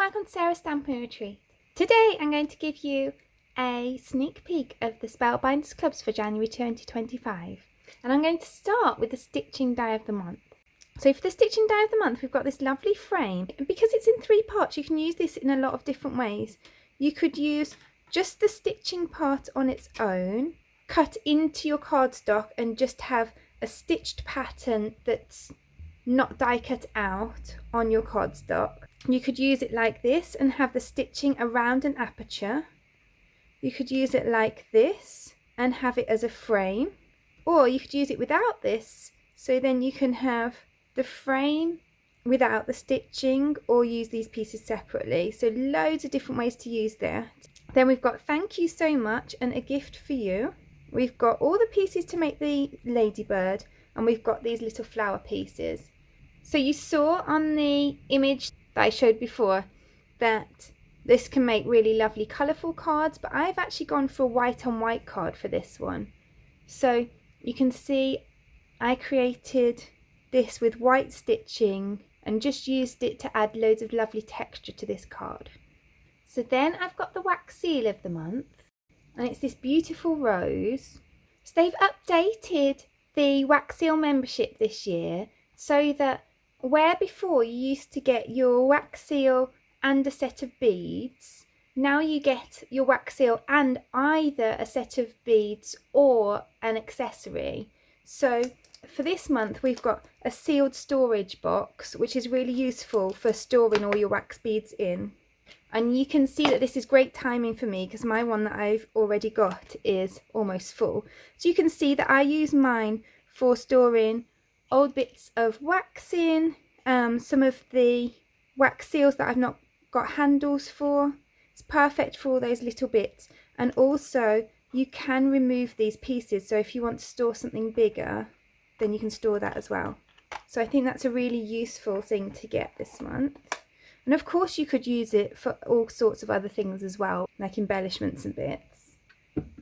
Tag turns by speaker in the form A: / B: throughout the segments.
A: welcome to Sarah's Stamping Retreat. Today I'm going to give you a sneak peek of the Spellbinders clubs for January 2025, and I'm going to start with the stitching day of the month. So for the stitching day of the month we've got this lovely frame, and because it's in 3 parts you can use this in a lot of different ways. You could use just the stitching part on its own, cut into your cardstock and just have a stitched pattern that's not die cut out on your cardstock. You could use it like this and have the stitching around an aperture. You could use it like this and have it as a frame, or you could use it without this, so then you can have the frame without the stitching, or use these pieces separately. So loads of different ways to use that. Then we've got thank you so much and a gift for you. We've got all the pieces to make the ladybird, and we've got these little flower pieces. So you saw on the image that I showed before that this can make really lovely colourful cards, but I've actually gone for a white on white card for this one. So you can see I created this with white stitching and just used it to add loads of lovely texture to this card. So then I've got the wax seal of the month, and it's this beautiful rose. So they've updated the wax seal membership this year, so that where before you used to get your wax seal and a set of beads, now you get your wax seal and either a set of beads or an accessory. So for this month we've got a sealed storage box, which is really useful for storing all your wax beads in. And you can see that this is great timing for me because my one that I've already got is almost full. So you can see that I use mine for storing old bits of waxing, some of the wax seals that I've not got handles for. It's perfect for all those little bits, and also you can remove these pieces, so if you want to store something bigger then you can store that as well. So I think that's a really useful thing to get this month. And of course you could use it for all sorts of other things as well, like embellishments and bits.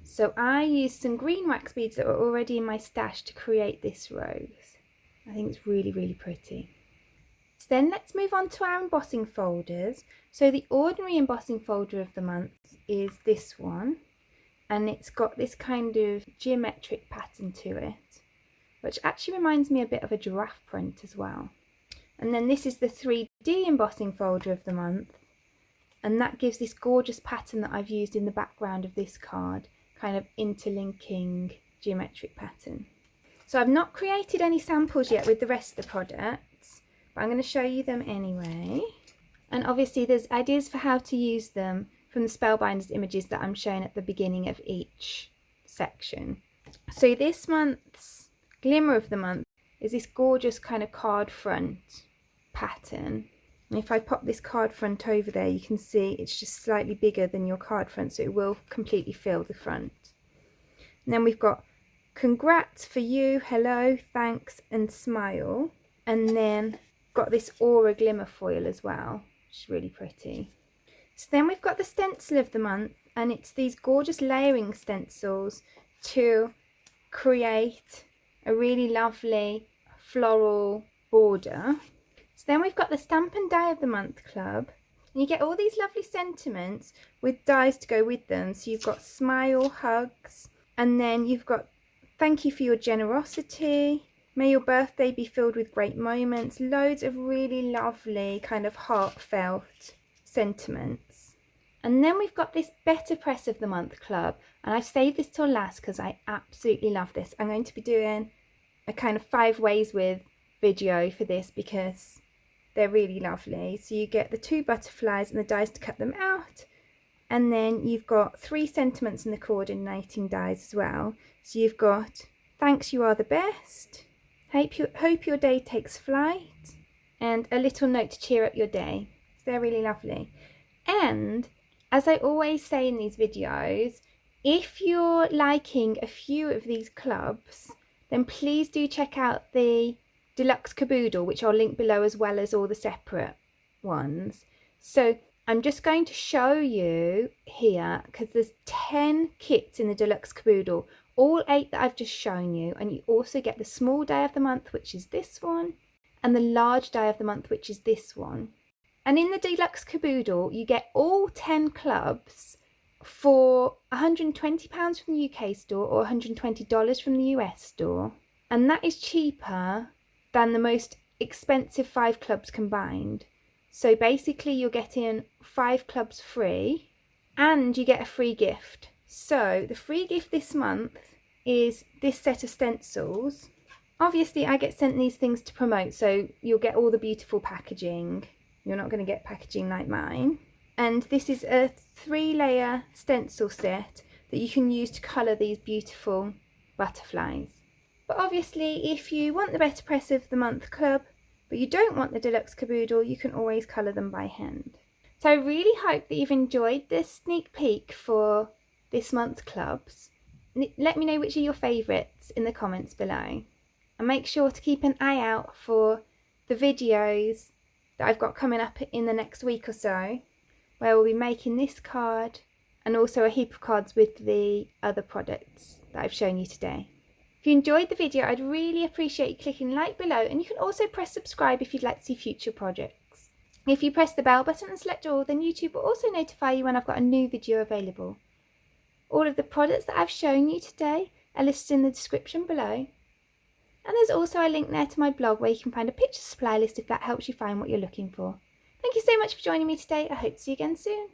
A: So I used some green wax beads that were already in my stash to create this rose. I think it's really, really pretty. So then let's move on to our embossing folders. So the ordinary embossing folder of the month is this one, and it's got this kind of geometric pattern to it, which actually reminds me a bit of a giraffe print as well. And then this is the 3D embossing folder of the month, and that gives this gorgeous pattern that I've used in the background of this card, kind of interlinking geometric pattern. So I've not created any samples yet with the rest of the products, but I'm going to show you them anyway. And obviously there's ideas for how to use them from the Spellbinders images that I'm showing at the beginning of each section. So this month's glimmer of the month is this gorgeous kind of card front pattern. And if I pop this card front over there, you can see it's just slightly bigger than your card front, so it will completely fill the front. And then we've got congrats for you, hello, thanks and smile. And then got this aura glimmer foil as well, which is really pretty. So then we've got the stencil of the month, and it's these gorgeous layering stencils to create a really lovely floral border. So then we've got the Stampin' Day of the Month club, and you get all these lovely sentiments with dies to go with them. So you've got smile, hugs, and then you've got thank you for your generosity, may your birthday be filled with great moments. Loads of really lovely kind of heartfelt sentiments. And then we've got this Better Press of the Month club, and I've saved this till last because I absolutely love this. I'm going to be doing a kind of 5 ways with video for this because they're really lovely. So you get the 2 butterflies and the dies to cut them out, and then you've got 3 sentiments in the coordinating dies as well. So you've got thanks, you are the best, hope your day takes flight, and a little note to cheer up your day. So they're really lovely. And as I always say in these videos, if you're liking a few of these clubs, then please do check out the deluxe caboodle, which I'll link below, as well as all the separate ones. So I'm just going to show you here, because there's 10 kits in the deluxe caboodle, all 8 that I've just shown you, and you also get the small day of the month, which is this one, and the large day of the month, which is this one. And in the deluxe caboodle, you get all 10 clubs for £120 from the UK store or $120 from the US store. And that is cheaper than the most expensive 5 clubs combined. So basically you're getting 5 clubs free and you get a free gift. So the free gift this month is this set of stencils. Obviously I get sent these things to promote, so you'll get all the beautiful packaging. You're not going to get packaging like mine. And this is a 3-layer stencil set that you can use to colour these beautiful butterflies. But obviously if you want the Better Press of the Month club, but you don't want the deluxe caboodle, you can always colour them by hand. So I really hope that you've enjoyed this sneak peek for this month's clubs. Let me know which are your favourites in the comments below. And make sure to keep an eye out for the videos that I've got coming up in the next week or so, where we'll be making this card and also a heap of cards with the other products that I've shown you today. If you enjoyed the video, I'd really appreciate you clicking like below, and you can also press subscribe if you'd like to see future projects. If you press the bell button and select all, then YouTube will also notify you when I've got a new video available. All of the products that I've shown you today are listed in the description below. And there's also a link there to my blog where you can find a picture supply list if that helps you find what you're looking for. Thank you so much for joining me today. I hope to see you again soon.